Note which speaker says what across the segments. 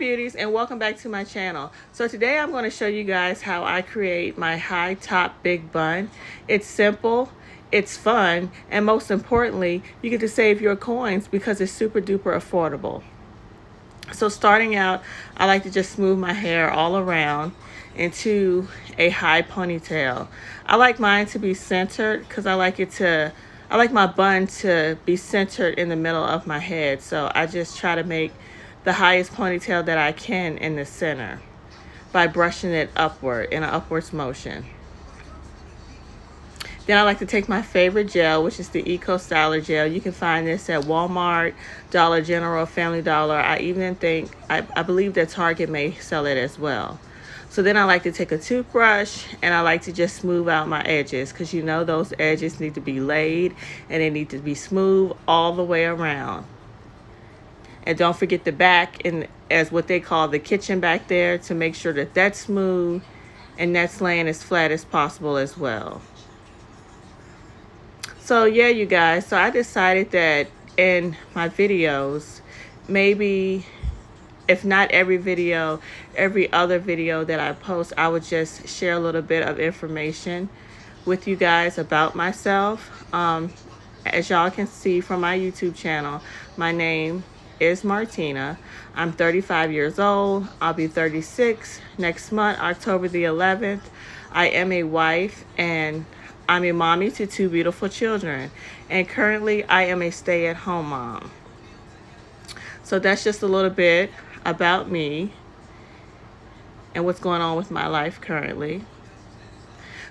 Speaker 1: beauties, and welcome back to my channel. So today I'm going to show you guys how I create my high top big bun. It's simple, it's fun, and most importantly, you get to save your coins because it's super duper affordable. So starting out, I like to just smooth my hair all around into a high ponytail. I like mine to be centered because I like my bun to be centered in the middle of my head. So I just try to make the highest ponytail that I can in the center by brushing it upward in an upwards motion. Then I like to take my favorite gel, which is the Eco Styler gel. You can find this at Walmart, Dollar General, Family Dollar. I believe that Target may sell it as well. So then I like to take a toothbrush and I like to just smooth out my edges because you know those edges need to be laid and they need to be smooth all the way around. And don't forget the back, and as what they call the kitchen back there, to make sure that that's smooth and that's laying as flat as possible as well. So yeah, you guys, so I decided that in my videos, maybe if not every video, every other video that I post, I would just share a little bit of information with you guys about myself. As y'all can see from my YouTube channel, my name is Martina. I'm 35 years old. I'll be 36 next month, October the 11th. I am a wife and I'm a mommy to two beautiful children. And currently I am a stay-at-home mom. So that's just a little bit about me and what's going on with my life currently.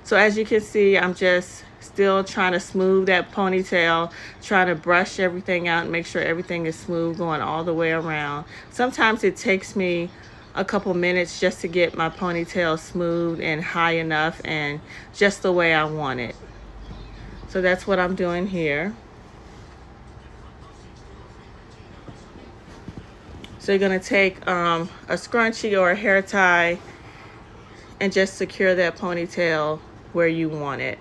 Speaker 1: So as you can see, I'm just still trying to smooth that ponytail, trying to brush everything out and make sure everything is smooth going all the way around. Sometimes it takes me a couple minutes just to get my ponytail smooth and high enough and just the way I want it. So that's what I'm doing here. So you're going to take a scrunchie or a hair tie and just secure that ponytail where you want it.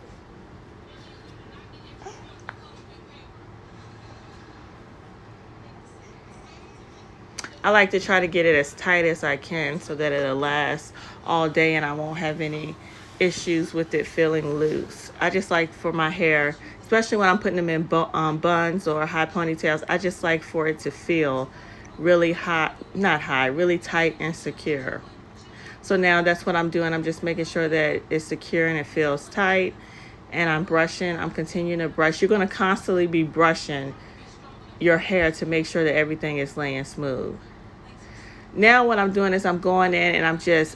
Speaker 1: I like to try to get it as tight as I can so that it'll last all day and I won't have any issues with it feeling loose. I just like for my hair, especially when I'm putting them in buns or high ponytails, I just like for it to feel really really tight and secure. So now that's what I'm doing. I'm just making sure that it's secure and it feels tight. And I'm brushing. I'm continuing to brush. You're going to constantly be brushing your hair to make sure that everything is laying smooth. Now what I'm doing is I'm going in and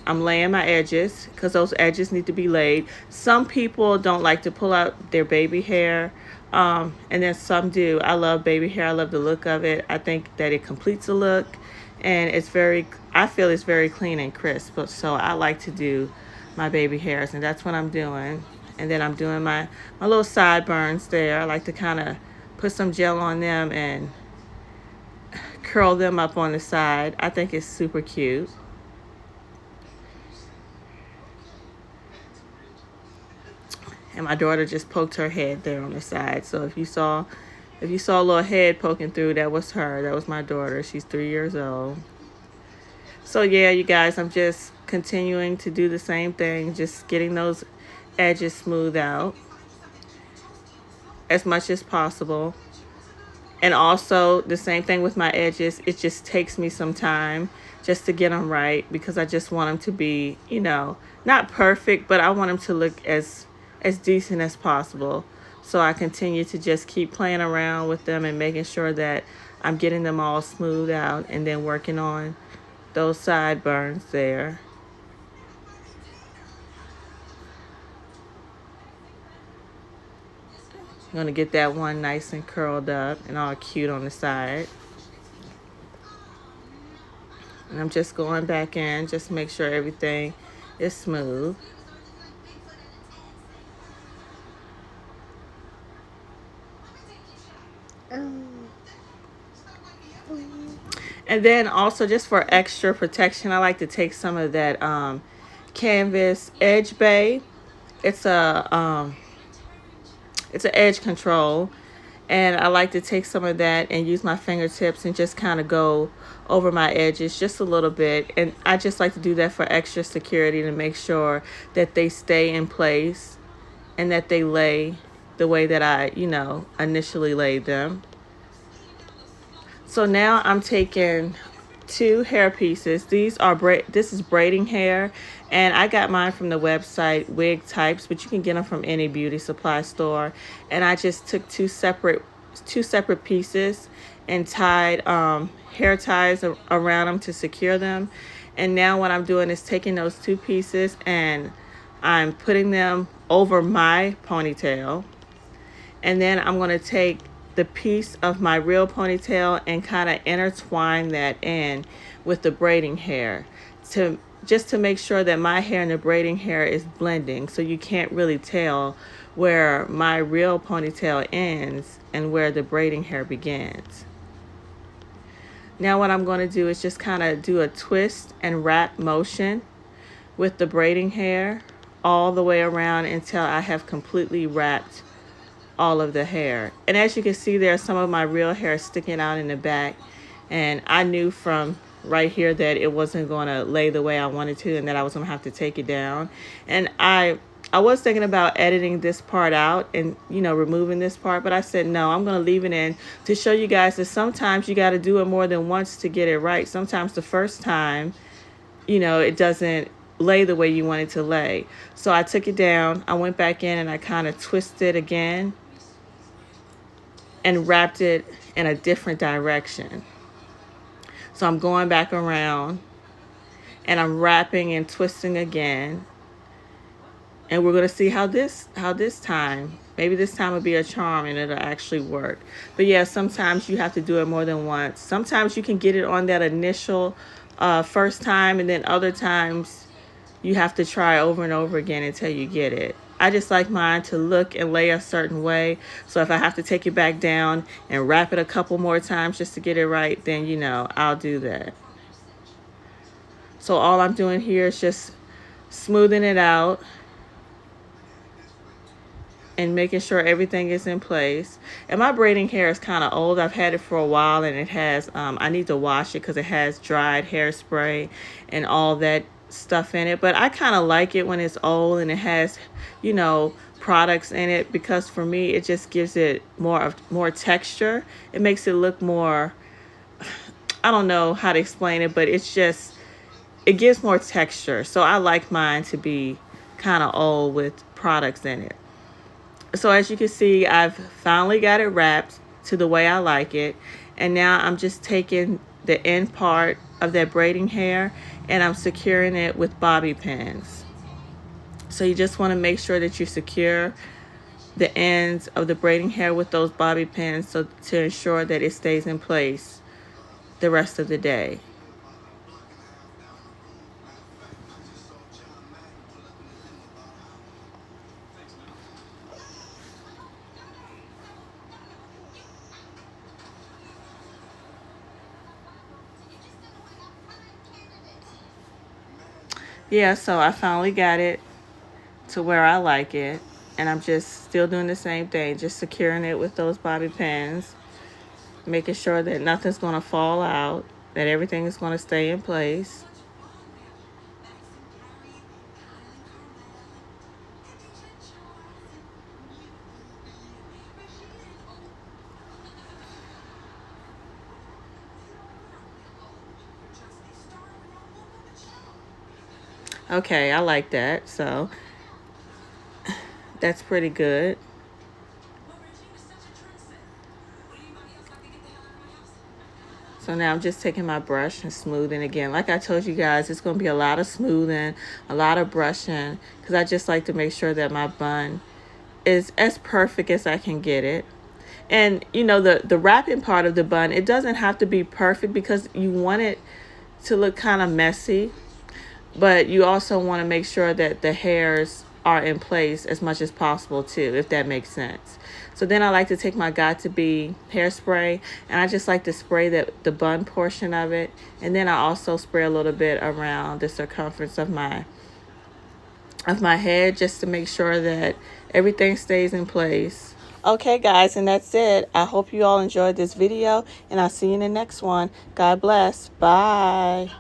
Speaker 1: I'm laying my edges because those edges need to be laid. Some people don't like to pull out their baby hair. And then some do. I love baby hair. I love the look of it. I think that it completes the look. And I feel it's very clean and crisp. So I like to do my baby hairs, and that's what I'm doing. And then I'm doing my little sideburns there. I like to kind of put some gel on them and curl them up on the side. I think it's super cute. And my daughter just poked her head there on the side. So if you saw a little head poking through, that was her. That was my daughter. She's 3 years old. So yeah, you guys, I'm just continuing to do the same thing, just getting those edges smoothed out as much as possible. And also the same thing with my edges. It just takes me some time just to get them right because I just want them to be, you know, not perfect, but I want them to look as decent as possible. So I continue to just keep playing around with them and making sure that I'm getting them all smoothed out and then working on those sideburns there. I'm going to get that one nice and curled up and all cute on the side. And I'm just going back in just to make sure everything is smooth. And then also just for extra protection, I like to take some of that Canvas Edge Bae. It's an edge control, And I like to take some of that and use my fingertips and just kind of go over my edges just a little bit. And I just like to do that for extra security to make sure that they stay in place and that they lay the way that I, initially laid them. So now I'm taking 2 hair pieces. This is braiding hair, and I got mine from the website Wig Types, but you can get them from any beauty supply store. And I just took two separate pieces and tied hair ties around them to secure them. And now what I'm doing is taking those 2 pieces and I'm putting them over my ponytail. And then I'm going to take the piece of my real ponytail and kind of intertwine that in with the braiding hair to make sure that my hair and the braiding hair is blending, so you can't really tell where my real ponytail ends and where the braiding hair begins. Now what I'm going to do is just kind of do a twist and wrap motion with the braiding hair all the way around until I have completely wrapped all of the hair. And as you can see, there's some of my real hair sticking out in the back, and I knew from right here that it wasn't going to lay the way I wanted to and that I was going to have to take it down. And I was thinking about editing this part out and removing this part, but I said no, I'm going to leave it in to show you guys that sometimes you got to do it more than once to get it right. Sometimes the first time it doesn't lay the way you want it to lay. So I took it down, I went back in and I kind of twisted again and wrapped it in a different direction. So I'm going back around and I'm wrapping and twisting again. And we're going to see how this time, maybe this time will be a charm and it'll actually work. But yeah, sometimes you have to do it more than once. Sometimes you can get it on that initial first time, and then other times you have to try over and over again until you get it. I just like mine to look and lay a certain way. So if I have to take it back down and wrap it a couple more times just to get it right, then I'll do that. So all I'm doing here is just smoothing it out and making sure everything is in place. And my braiding hair is kind of old. I've had it for a while, and it has, I need to wash it because it has dried hairspray and all that stuff in it. But I kind of like it when it's old and it has, products in it, because for me it just gives it more texture. It makes it look more, I don't know how to explain it, but it gives more texture. So I like mine to be kind of old with products in it. So as you can see, I've finally got it wrapped to the way I like it. And now I'm just taking the end part of that braiding hair and I'm securing it with bobby pins. So you just want to make sure that you secure the ends of the braiding hair with those bobby pins so to ensure that it stays in place the rest of the day. Yeah, so I finally got it to where I like it, and I'm just still doing the same thing, just securing it with those bobby pins, making sure that nothing's going to fall out, that everything is going to stay in place. Okay, I like that, so that's pretty good. So now I'm just taking my brush and smoothing again. Like I told you guys, it's going to be a lot of smoothing, a lot of brushing, because I just like to make sure that my bun is as perfect as I can get it. And, the wrapping part of the bun, it doesn't have to be perfect because you want it to look kind of messy. But you also want to make sure that the hairs are in place as much as possible too, if that makes sense. So then I like to take my Got2b hairspray, and I just like to spray the bun portion of it. And then I also spray a little bit around the circumference of my head just to make sure that everything stays in place. Okay, guys, and that's it. I hope you all enjoyed this video, and I'll see you in the next one. God bless. Bye.